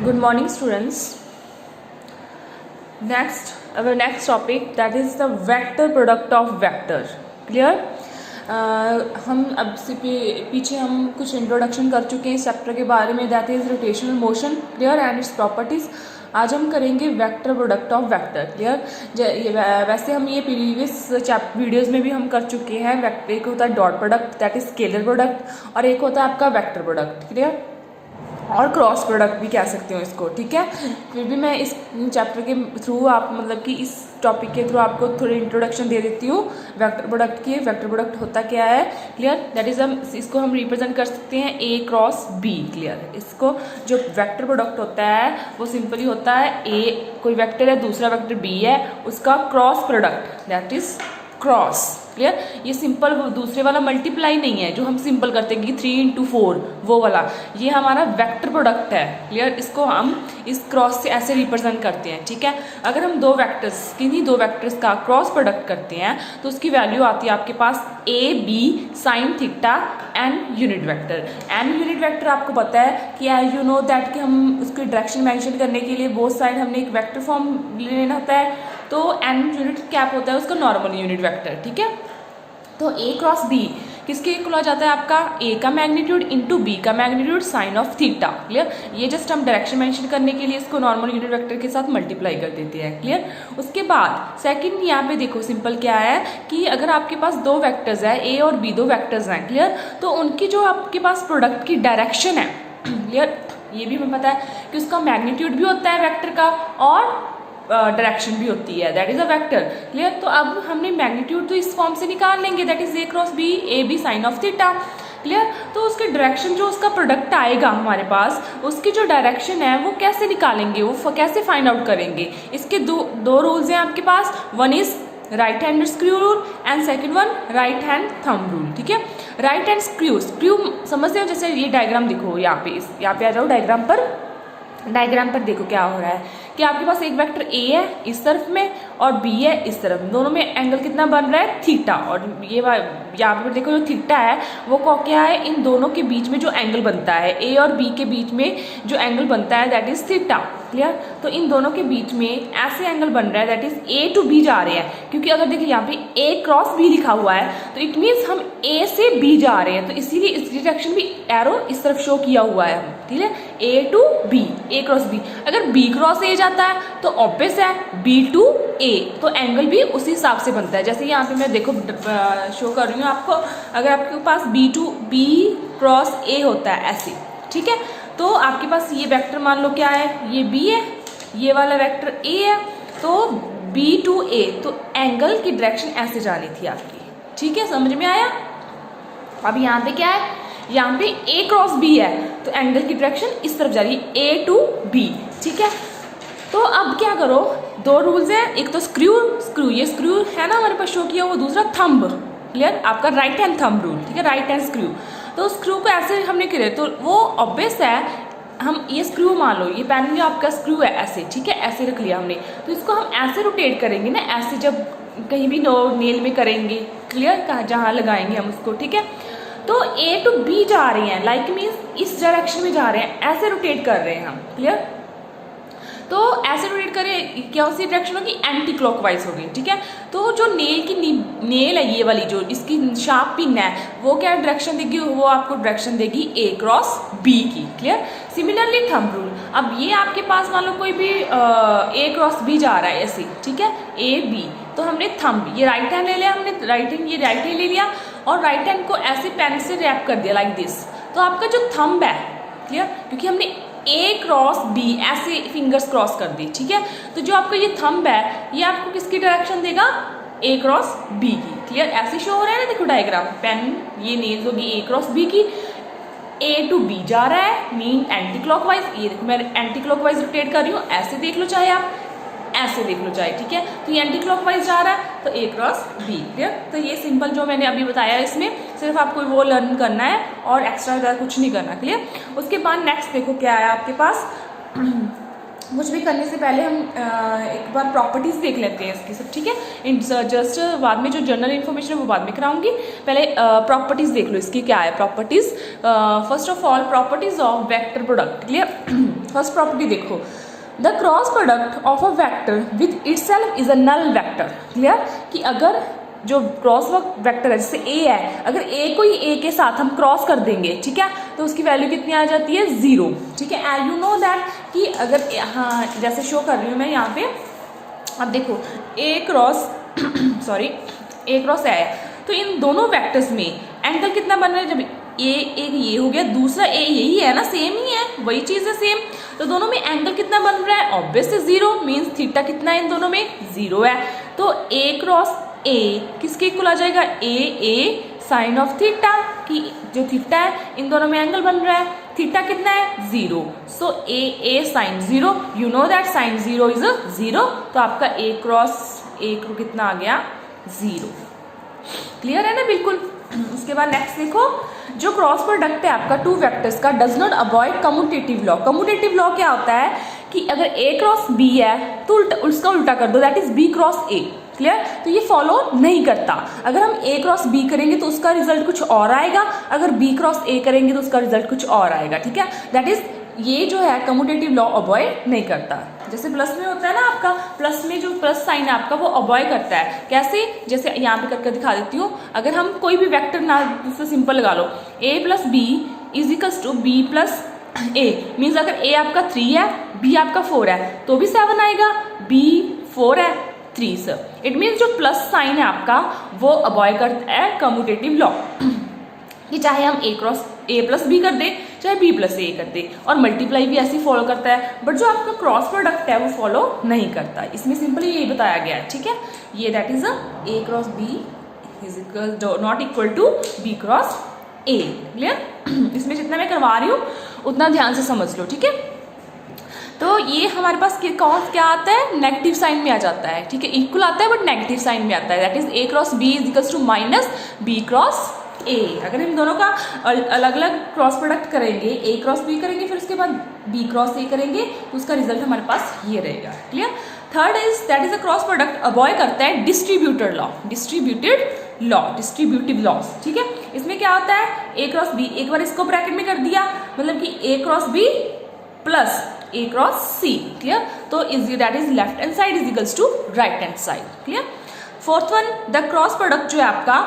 Good morning, students. Our next topic, that is the vector product of vector. Clear? हम अब से पीछे हम कुछ इंट्रोडक्शन कर चुके हैं इस चैप्टर के बारे में, that is rotational motion, clear, and its properties. आज हम करेंगे vector product of vector. Clear? वैसे हम ये प्रीवियस वीडियोस में भी हम कर चुके हैं. एक होता है dot product, that is scalar product, और एक होता है आपका वेक्टर प्रोडक्ट. क्लियर? और क्रॉस प्रोडक्ट भी कह सकते हो इसको. ठीक है, फिर भी मैं इस चैप्टर के थ्रू आप मतलब कि इस टॉपिक के थ्रू आपको थोड़ी इंट्रोडक्शन दे देती हूँ वेक्टर प्रोडक्ट की. वेक्टर प्रोडक्ट होता क्या है? क्लियर? दैट इज इसको हम रिप्रेजेंट कर सकते हैं ए क्रॉस बी. क्लियर? इसको जो वेक्टर प्रोडक्ट होता है वो सिंपली होता है ए कोई वेक्टर है, दूसरा वेक्टर बी है, उसका cross product, that is cross. Clear? ये सिंपल दूसरे वाला मल्टीप्लाई नहीं है जो हम सिंपल करते हैं कि 3 × 4 वो वाला, ये हमारा वेक्टर प्रोडक्ट है. क्लियर? इसको हम इस क्रॉस से ऐसे रिप्रेजेंट करते हैं. ठीक है, अगर हम किन्हीं दो वेक्टर्स का क्रॉस प्रोडक्ट करते हैं तो उसकी वैल्यू आती है आपके पास a b sine theta n unit vector. N unit vector आपको पता है कि यू नो दैट कि हम उसकी डायरेक्शन मेंशन करने के लिए बोथ साइड हमने एक वेक्टर फॉर्म लेना होता है, तो एन यूनिट कैप होता है उसका नॉर्मल यूनिट वेक्टर. ठीक है, तो ए क्रॉस बी किसके इक्वल आ जाता है आपका ए का मैग्नीट्यूड इंटू बी का magnitude sine of theta. Clear? ये जस्ट हम डायरेक्शन मेंशन करने के लिए इसको नॉर्मल यूनिट वेक्टर के साथ मल्टीप्लाई कर देते हैं. क्लियर? उसके बाद सेकंड यहाँ पे देखो सिंपल क्या है कि अगर आपके पास दो वेक्टर्स है ए और बी, दो वेक्टर्स हैं. क्लियर? तो उनकी जो आपके पास प्रोडक्ट की डायरेक्शन है, क्लियर, ये भी हमें पता है कि उसका मैग्नीट्यूड भी होता है वेक्टर का और डायरेक्शन भी होती है, that is a vector. Clear? तो अब हमने मैग्नीट्यूड तो इस फॉर्म से निकाल लेंगे, that is a cross b, a b sine of theta. Clear? तो उसके डायरेक्शन जो उसका प्रोडक्ट आएगा हमारे पास, उसकी जो डायरेक्शन है वो कैसे निकालेंगे, वो कैसे फाइंड आउट करेंगे? इसके दो रूल्स हैं आपके पास. One is right hand screw rule and second one right hand thumb rule. ठीक है, राइट हैंड स्क्रू समझते हो? जैसे ये डायग्राम देखो, यहाँ पे आ जाओ डायग्राम पर देखो क्या हो रहा है कि आपके पास एक वेक्टर ए है इस तरफ में और बी है इस तरफ, दोनों में एंगल कितना बन रहा है? थीटा. और ये यहाँ पर देखो जो थीटा है वो क्या है? इन दोनों के बीच में जो एंगल बनता है, ए और बी के बीच में जो एंगल बनता है दैट इज थीटा. क्लियर? तो इन दोनों के बीच में ऐसे एंगल बन रहा है that is a to b जा रहे हैं, क्योंकि अगर देखिए यहाँ पे ए क्रॉस बी लिखा हुआ है तो इट मीन्स हम ए से बी जा रहे हैं, तो इसीलिए इस डायरेक्शन भी एरो इस तरफ शो किया हुआ है. ठीक है, a to b, a cross b. अगर बी क्रॉस ए जाता है तो ऑब्वियस है बी टू ए, तो एंगल भी उसी हिसाब से बनता है. जैसे यहाँ पे मैं देखो शो कर रही हूँ आपको, अगर आपके पास बी क्रॉस ए होता है ऐसे, ठीक है, तो आपके पास ये वेक्टर मान लो क्या है, ये बी है, ये वाला वेक्टर ए है, तो बी टू ए, तो एंगल की डायरेक्शन ऐसे जानी थी आपकी. ठीक है, समझ में आया? अब यहाँ पे क्या है, यहाँ पे ए क्रॉस बी है तो एंगल की डायरेक्शन इस तरफ जा रही है, ए टू बी. ठीक है, तो अब क्या करो, दो रूल्स हैं, एक तो स्क्रू ये स्क्रू है ना हमारे पास शो किया, वो दूसरा थंब. क्लियर? आपका राइट हैंड थंब रूल. ठीक है, राइट हैंड स्क्रू. तो स्क्रू को ऐसे हमने किया तो वो ऑब्वियस है, हम ये स्क्रू मान लो, ये पेन में आपका स्क्रू है ऐसे, ठीक है, ऐसे रख लिया हमने, तो इसको हम ऐसे रोटेट करेंगे ना, ऐसे जब कहीं भी नेल में करेंगे. क्लियर? कहाँ जहाँ लगाएंगे हम उसको. ठीक है, तो ए टू बी जा रहे हैं, लाइक मीन्स इस डायरेक्शन में जा रहे हैं, ऐसे रोटेट कर रहे हैं हम. क्लियर? तो ऐसे रोटेट करें, क्या उसी डायरेक्शन होगी? एंटी क्लॉकवाइज होगी. ठीक है, तो जो नेल है ये वाली, जो इसकी शार्प पिन है, वो क्या डायरेक्शन देगी? वो आपको डायरेक्शन देगी ए क्रॉस बी की. क्लियर? सिमिलरली थंब रूल, अब ये आपके पास मान लो कोई भी ए क्रॉस बी जा रहा है ऐसे, ठीक है, ए बी, तो हमने थंब, ये राइट हैंड ले लिया हमने, ये राइट हैंड ले लिया और राइट हैंड को ऐसे पेन से रैप कर दिया लाइक दिस. तो आपका जो थंब है, क्लियर, क्योंकि हमने ए क्रॉस बी ऐसे फिंगर्स क्रॉस कर दी. ठीक है, तो जो आपका ये थंब है ये आपको किसकी डायरेक्शन देगा? ए क्रॉस बी की. क्लियर? ऐसे शो हो रहा है ना, देखो डायग्राम, पेन ये नेल्स होगी ए क्रॉस बी की, ए टू बी जा रहा है मीन एंटी क्लॉकवाइज. ये देखो मैं एंटी क्लॉकवाइज रोटेट कर रही हूँ, ऐसे देख लो चाहे आप, ऐसे देख लो चाहे. ठीक है, तो ये एंटी क्लॉकवाइज जा रहा है तो ए क्रॉस बी. क्लियर? तो ये सिंपल जो मैंने अभी बताया, इसमें सिर्फ आपको वो लर्न करना है और एक्स्ट्रा कुछ नहीं करना. क्लियर? उसके बाद नेक्स्ट देखो क्या है आपके पास. कुछ भी करने से पहले हम एक बार प्रॉपर्टीज देख लेते हैं इसकी सब. ठीक है, जस्ट बाद में जो जनरल इन्फॉर्मेशन है वो बाद में कराऊंगी, पहले प्रॉपर्टीज देख लो इसकी क्या है. Properties, first of all properties of vector product. Clear? First property देखो, the cross product of a vector with itself is a null vector. Clear, कि अगर जो क्रॉस वेक्टर है जैसे ए है, अगर ए को ही ए के साथ हम क्रॉस कर देंगे, ठीक है, तो उसकी वैल्यू कितनी आ जाती है, 0। ठीक है, एंड यू नो दैट कि अगर हाँ जैसे शो कर रही हूँ मैं यहाँ पे, अब देखो a cross sorry a cross a, तो इन दोनों वेक्टर्स में एंगल कितना बन रहा है, जब ए एक ये हो गया, दूसरा ए यही है ना, सेम ही है, वही चीज़ है सेम, तो दोनों में एंगल कितना बन रहा है, ऑब्वियसली 0, मीन्स थीटा कितना है इन दोनों में, 0 है। तो ए क्रॉस ए किसके इक्वल आ जाएगा, ए साइन ऑफ थीटा, कि जो थीटा है इन दोनों में एंगल बन रहा है, थीटा कितना है, 0, so a sine 0, you know that sine 0 is 0, तो आपका ए क्रॉस ए को कितना आ गया, 0। क्लियर है ना बिल्कुल। उसके बाद नेक्स्ट देखो, जो क्रॉस प्रोडक्ट है आपका टू वेक्टर्स का does not avoid commutative law. Commutative law क्या होता है कि अगर ए क्रॉस बी है तो उसका उल्टा कर दो, that is b cross a. Clear, तो ये फॉलो नहीं करता। अगर हम ए क्रॉस बी करेंगे तो उसका रिजल्ट कुछ और आएगा, अगर बी क्रॉस ए करेंगे तो उसका रिजल्ट कुछ और आएगा। ठीक है, दैट इज ये जो है कम्यूटेटिव लॉ अवॉइड नहीं करता। जैसे प्लस में होता है ना, आपका प्लस में जो प्लस साइन है आपका वो अवॉइड करता है। कैसे, जैसे यहाँ पे करके दिखा देती हूँ। अगर हम कोई भी वेक्टर ना, दूसरा सिंपल लगा लो, a plus b is equals to b plus a, means अगर a आपका 3 है, b आपका 4 है तो भी 7 आएगा, b 4 है 3 सर। इट मीन्स जो प्लस साइन है आपका वो अवॉइड करता है कम्यूटेटिव लॉ, कि चाहे हम a cross a plus b कर दे, चाहे b प्लस ए कर दे, और मल्टीप्लाई भी ऐसे फॉलो करता है, बट जो आपका क्रॉस प्रोडक्ट है वो फॉलो नहीं करता। इसमें सिंपली यही बताया गया है। ठीक है, ये that is a cross b is equal not equal to b cross a। Clear, इसमें जितना मैं करवा रही हूँ उतना ध्यान से समझ लो। ठीक है, तो ये हमारे पास कौन क्या आता है, नेगेटिव साइन में आ जाता है। ठीक है, इक्वल आता है बट नेगेटिव साइन में आता है, that is a cross b is equal to minus b cross a। अगर इन दोनों का अलग अलग क्रॉस प्रोडक्ट करेंगे, a क्रॉस b करेंगे, फिर उसके बाद b क्रॉस a करेंगे, तो उसका रिजल्ट हमारे पास ये रहेगा। Clear, third is that is a cross product avoid करता है डिस्ट्रीब्यूटेड लॉ, डिस्ट्रीब्यूटिव लॉस। ठीक है, इसमें क्या होता है, a क्रॉस b, एक बार इसको ब्रैकेट में कर दिया, मतलब कि a cross b plus a cross c। Clear, तो is that is left hand side is equals to right hand side. Clear, fourth one, the cross product जो है आपका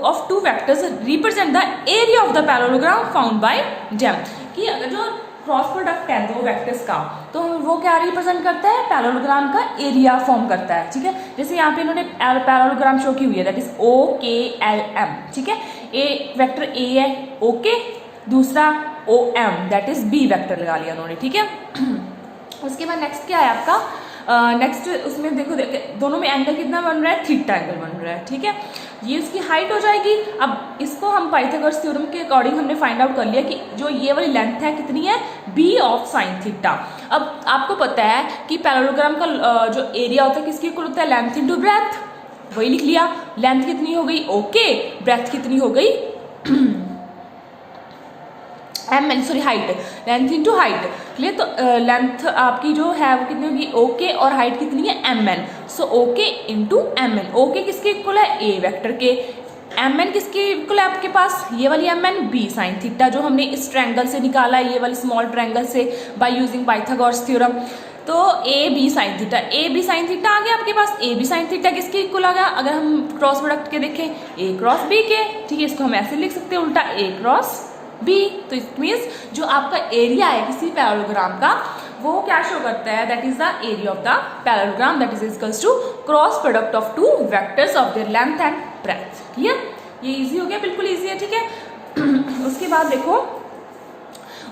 of two vectors represent the area of the parallelogram found by them, कि अगर जो cross product है दो vectors का, तो वो क्या रिप्रेजेंट करता है, पैरेललोग्राम का एरिया फॉर्म करता है। ठीक है, जैसे यहाँ पे इन्होंने पैरेललोग्राम शो की हुई है, दैट इज OKLM। ठीक है, ए वेक्टर ए है ओके, दूसरा OM that is b vector लगा लिया उन्होंने। ठीक है, उसके बाद नेक्स्ट क्या है आपका, नेक्स्ट उसमें देखो दोनों में एंगल कितना बन रहा है, थीटा एंगल बन रहा है। ठीक है, ये उसकी हाइट हो जाएगी। अब इसको हम पाइथागोरस थ्योरम के अकॉर्डिंग हमने फाइंड आउट कर लिया कि जो ये वाली लेंथ है कितनी है, b ऑफ साइन थीटा। अब आपको पता है कि पैरेललोग्राम का जो एरिया होता है किसके इक्वल होता है, लेंथ इनटू ब्रेथ, वही लिख लिया। लेंथ कितनी हो गई ओके, ब्रेथ कितनी हो गई sorry height, length into height. Clear, तो लेंथ आपकी जो है वो कितनी होगी ओके, और हाइट कितनी है mn, so okay into mn। Okay किसके इक्वल है, a वेक्टर के, mn किसके इक्वल है आपके पास, ये वाली mn b साइन थीटा, जो हमने इस ट्रायंगल से निकाला है, ये वाली स्मॉल ट्रायंगल से बाय यूजिंग पाइथागोरस थ्योरम। तो a b sine theta, a b sine theta आ गया आपके पास। a b साइन थीटा किसके इक्वल आ गया, अगर हम क्रॉस प्रोडक्ट के देखें a क्रॉस b के। ठीक है, इसको हम ऐसे लिख सकते हैं उल्टा, a क्रॉस b। तो इट मीन्स जो आपका एरिया है किसी पैरेललोग्राम का, वो क्या शो करता है, that is the area of the parallelogram, that is equals to cross product of two vectors of their length and breadth. Clear, ये इजी हो गया, बिल्कुल इजी है। ठीक है, उसके बाद देखो,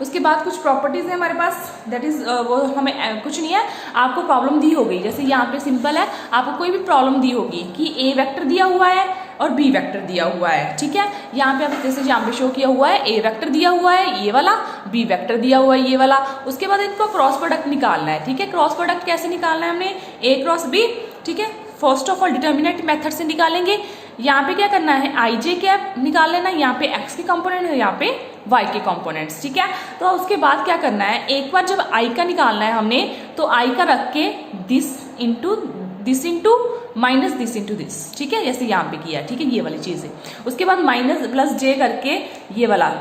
उसके बाद कुछ प्रॉपर्टीज है हमारे पास, दैट इज वो हमें कुछ नहीं है, आपको प्रॉब्लम दी हो गई। जैसे यहाँ पे सिंपल है, आपको कोई भी प्रॉब्लम दी होगी कि a वेक्टर दिया हुआ है और b वेक्टर दिया हुआ है। ठीक है, यहाँ पे आप जैसे यहाँ पे शो किया हुआ है, a वेक्टर दिया हुआ है ये वाला, b वेक्टर दिया हुआ है ये वाला। उसके बाद इनको क्रॉस प्रोडक्ट निकालना है। ठीक है, क्रॉस प्रोडक्ट कैसे निकालना है हमने, a क्रॉस b। ठीक है, first of all determinant method से निकालेंगे। यहाँ पे क्या करना है, आई जे कैप निकाल लेना, यहाँ पे x के कंपोनेंट है, यहाँ पे y के कंपोनेंट्स। ठीक है, तो उसके बाद क्या करना है, एक बार जब i का निकालना है हमने, तो i का रख के this into minus this into this. ठीक है, जैसे यहाँ पे किया। ठीक है, ये वाली चीज़ है। उसके बाद माइनस प्लस जे करके ये वाला,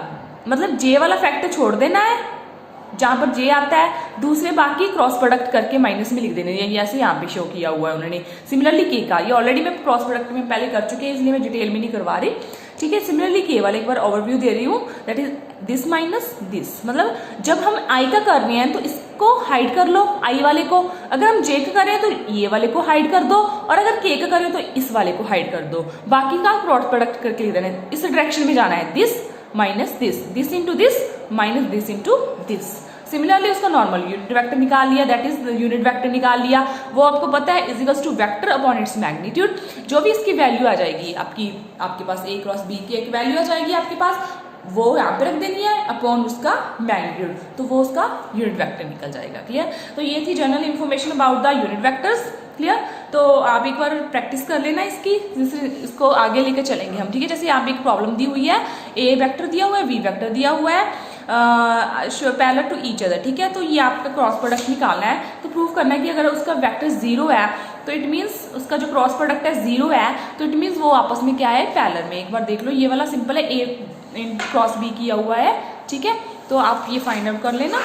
मतलब जे वाला फैक्टर छोड़ देना है, जहाँ पर जे आता है दूसरे बाकी क्रॉस प्रोडक्ट करके माइनस में लिख देने, ये ऐसे यहाँ पे शो किया हुआ है उन्होंने। सिमिलरली के का, ये ऑलरेडी मैं क्रॉस प्रोडक्ट में पहले कर चुके हैं इसलिए मैं डिटेल में नहीं करवा रही, ठीक है। सिमिलरली के वाले एक बार ओवरव्यू दे रही हूँ, that is this minus this, मतलब जब हम आई का कर रहे हैं तो इसको हाइड कर लो आई वाले को, अगर हम जे का कर रहे हैं तो ये वाले को हाइड कर दो, और अगर के का कर रहे हो तो इस वाले को हाइड कर दो, बाकी का क्रॉस प्रोडक्ट करके लिख देना है। इस डायरेक्शन में जाना है, this minus this, this into this minus this into this. Similarly उसका नॉर्मल यूनिट वेक्टर निकाल लिया, दैट इज यूनिट वेक्टर निकाल लिया, वो आपको पता है is equals to vector upon its magnitude. जो भी इसकी वैल्यू आ जाएगी आपके पास ए क्रॉस बी की एक वैल्यू आ जाएगी आपके पास, वो यहाँ पे रख देनी है अपॉन उसका मैग्नीट्यूड, तो वो उसका यूनिट वेक्टर निकल जाएगा। क्लियर? तो ये थी general information about the unit vectors. Clear? तो आप एक बार प्रैक्टिस कर लेना इसकी, जिससे इसको आगे लेकर चलेंगे हम, ठीक है। जैसे यहाँ पे एक प्रॉब्लम दी हुई है, ए वेक्टर दिया हुआ है, बी वेक्टर दिया हुआ है, पैरेलल टू ईच अदर, ठीक है। तो ये आपका क्रॉस प्रोडक्ट निकालना है, तो प्रूव करना है कि अगर उसका वेक्टर जीरो है तो इट मीन्स उसका जो क्रॉस प्रोडक्ट है जीरो है, तो इट मीन्स वो आपस में क्या है, पैरेलल में। एक बार देख लो, ये वाला सिंपल है, ए क्रॉस बी किया हुआ है, ठीक है। तो आप ये फाइंड आउट कर लेना।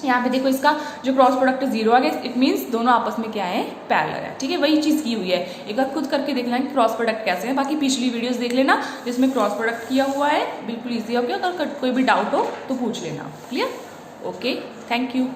यहाँ पे देखो इसका जो क्रॉस प्रोडक्ट जीरो आ गया, इट मीन्स दोनों आपस में क्या है, पैरेलल है, ठीक है। वही चीज़ की हुई है, एक बार खुद करके देख लेना क्रॉस प्रोडक्ट कैसे है। बाकी पिछली वीडियोस देख लेना जिसमें क्रॉस प्रोडक्ट किया हुआ है, बिल्कुल ईजी हो गया। अगर कोई भी डाउट हो तो पूछ लेना। क्लियर? Okay, thank you.